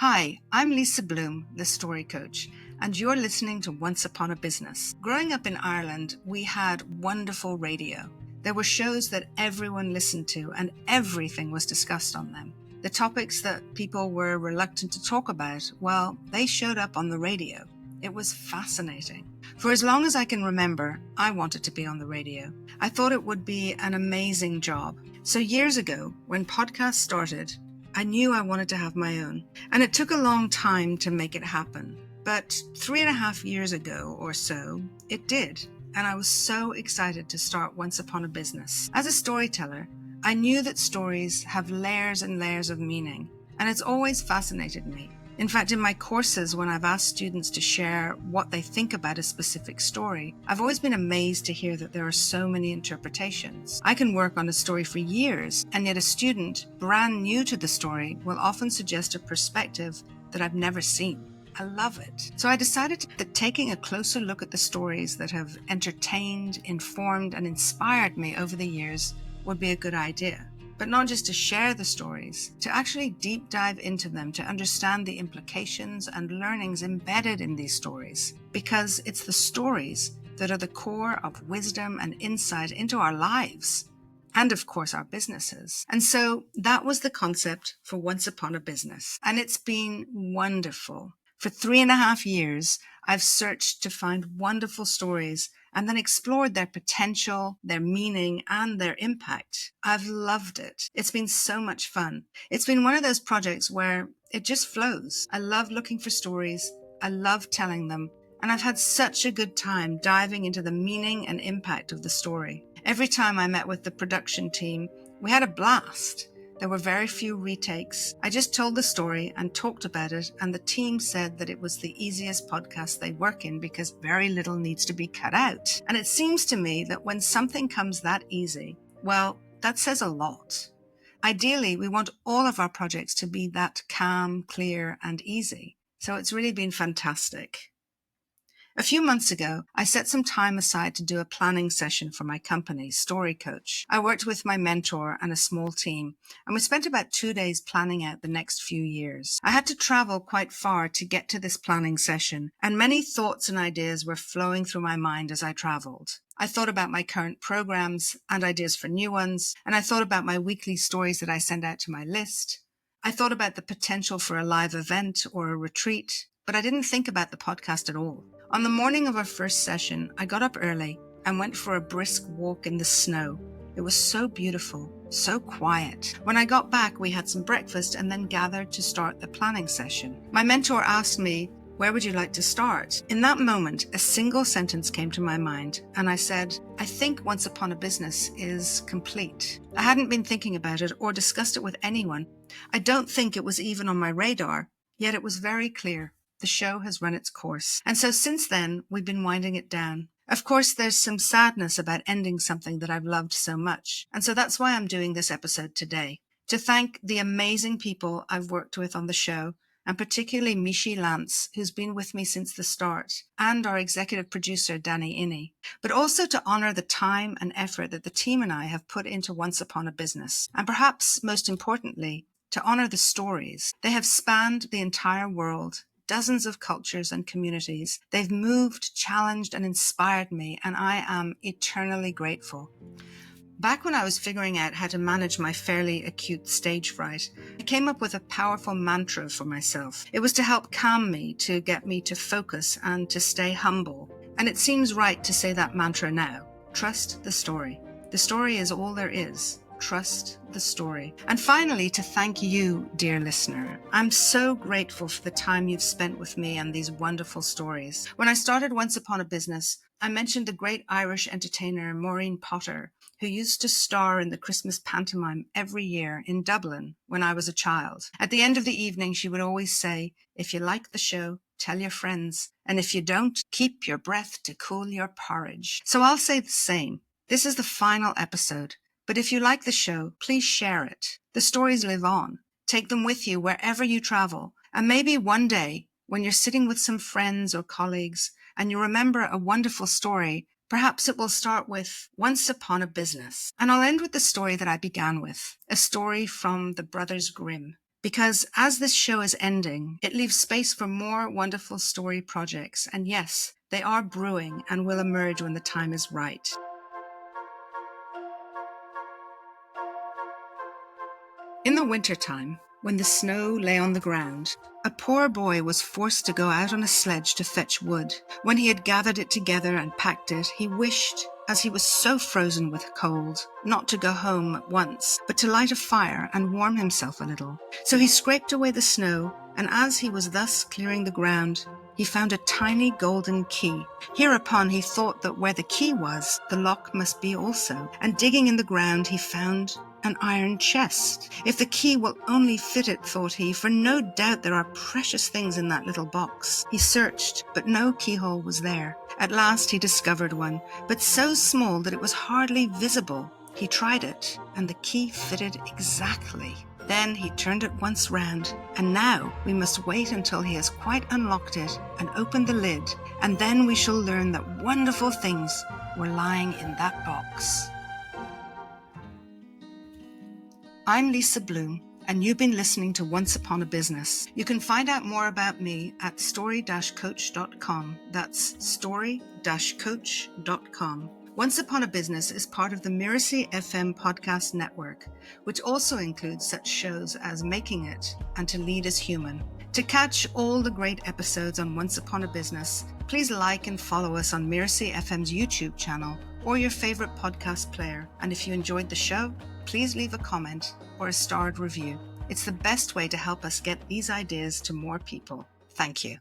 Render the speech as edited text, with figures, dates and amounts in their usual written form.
Hi, I'm Lisa Bloom, the story coach, and you're listening to Once Upon a Business. Growing up in Ireland, we had wonderful radio. There were shows that everyone listened to and everything was discussed on them. The topics that people were reluctant to talk about, well, they showed up on the radio. It was fascinating. For as long as I can remember, I wanted to be on the radio. I thought it would be an amazing job. So years ago, when podcasts started, I knew I wanted to have my own. And it took a long time to make it happen. But 3.5 years ago or so, it did. And I was so excited to start Once Upon a Business. As a storyteller, I knew that stories have layers and layers of meaning. And it's always fascinated me. In fact, in my courses, when I've asked students to share what they think about a specific story, I've always been amazed to hear that there are so many interpretations. I can work on a story for years, and yet a student brand new to the story will often suggest a perspective that I've never seen. I love it. So I decided that taking a closer look at the stories that have entertained, informed, and inspired me over the years would be a good idea. But not just to share the stories, to actually deep dive into them to understand the implications and learnings embedded in these stories. Because it's the stories that are the core of wisdom and insight into our lives. And of course, our businesses. And so that was the concept for Once Upon a Business. And it's been wonderful. For 3.5 years, I've searched to find wonderful stories and then explored their potential, their meaning, and their impact. I've loved it. It's been so much fun. It's been one of those projects where it just flows. I love looking for stories. I love telling them. And I've had such a good time diving into the meaning and impact of the story. Every time I met with the production team, we had a blast. There were very few retakes. I just told the story and talked about it, and the team said that it was the easiest podcast they work in because very little needs to be cut out. And it seems to me that when something comes that easy, well, that says a lot. Ideally, we want all of our projects to be that calm, clear, and easy. So it's really been fantastic. A few months ago, I set some time aside to do a planning session for my company, Story Coach. I worked with my mentor and a small team, and we spent about 2 days planning out the next few years. I had to travel quite far to get to this planning session, and many thoughts and ideas were flowing through my mind as I traveled. I thought about my current programs and ideas for new ones, and I thought about my weekly stories that I send out to my list. I thought about the potential for a live event or a retreat, but I didn't think about the podcast at all. On the morning of our first session, I got up early and went for a brisk walk in the snow. It was so beautiful, so quiet. When I got back, we had some breakfast and then gathered to start the planning session. My mentor asked me, "Where would you like to start?" In that moment, a single sentence came to my mind, and I said, "I think Once Upon a Business is complete." I hadn't been thinking about it or discussed it with anyone. I don't think it was even on my radar, yet it was very clear. The show has run its course. And so since then, we've been winding it down. Of course, there's some sadness about ending something that I've loved so much. And so that's why I'm doing this episode today. To thank the amazing people I've worked with on the show, and particularly Mishi Lance, who's been with me since the start, and our executive producer, Danny Inney. But also to honor the time and effort that the team and I have put into Once Upon a Business. And perhaps most importantly, to honor the stories. They have spanned the entire world. Dozens of cultures and communities. They've moved, challenged, and inspired me, and I am eternally grateful. Back when I was figuring out how to manage my fairly acute stage fright, I came up with a powerful mantra for myself. It was to help calm me, to get me to focus, and to stay humble. And it seems right to say that mantra now. Trust the story. The story is all there is. Trust the story. And finally, to thank you, dear listener. I'm so grateful for the time you've spent with me and these wonderful stories. When I started Once Upon a Business, I mentioned the great Irish entertainer Maureen Potter, who used to star in the Christmas pantomime every year in Dublin when I was a child. At the end of the evening, she would always say, "If you like the show, tell your friends. And if you don't, keep your breath to cool your porridge." So I'll say the same. This is the final episode. But if you like the show, please share it. The stories live on. Take them with you wherever you travel. And maybe one day, when you're sitting with some friends or colleagues and you remember a wonderful story, perhaps it will start with Once Upon a Business. And I'll end with the story that I began with, a story from the Brothers Grimm. Because as this show is ending, it leaves space for more wonderful story projects. And yes, they are brewing and will emerge when the time is right. In the wintertime, when the snow lay on the ground, a poor boy was forced to go out on a sledge to fetch wood. When he had gathered it together and packed it, he wished, as he was so frozen with cold, not to go home at once, but to light a fire and warm himself a little. So he scraped away the snow, and as he was thus clearing the ground, he found a tiny golden key. Hereupon he thought that where the key was, the lock must be also, and digging in the ground he found an iron chest. If the key will only fit it, thought he, for no doubt there are precious things in that little box. He searched, but no keyhole was there. At last he discovered one, but so small that it was hardly visible. He tried it, and the key fitted exactly. Then he turned it once round, and now we must wait until he has quite unlocked it and opened the lid, and then we shall learn that wonderful things were lying in that box. I'm Lisa Bloom, and you've been listening to Once Upon a Business. You can find out more about me at story-coach.com. That's story-coach.com. Once Upon a Business is part of the Mirasee FM podcast network, which also includes such shows as Making It and To Lead as Human. To catch all the great episodes on Once Upon a Business, please like and follow us on Mirasee FM's YouTube channel or your favorite podcast player. And if you enjoyed the show, please leave a comment or a starred review. It's the best way to help us get these ideas to more people. Thank you.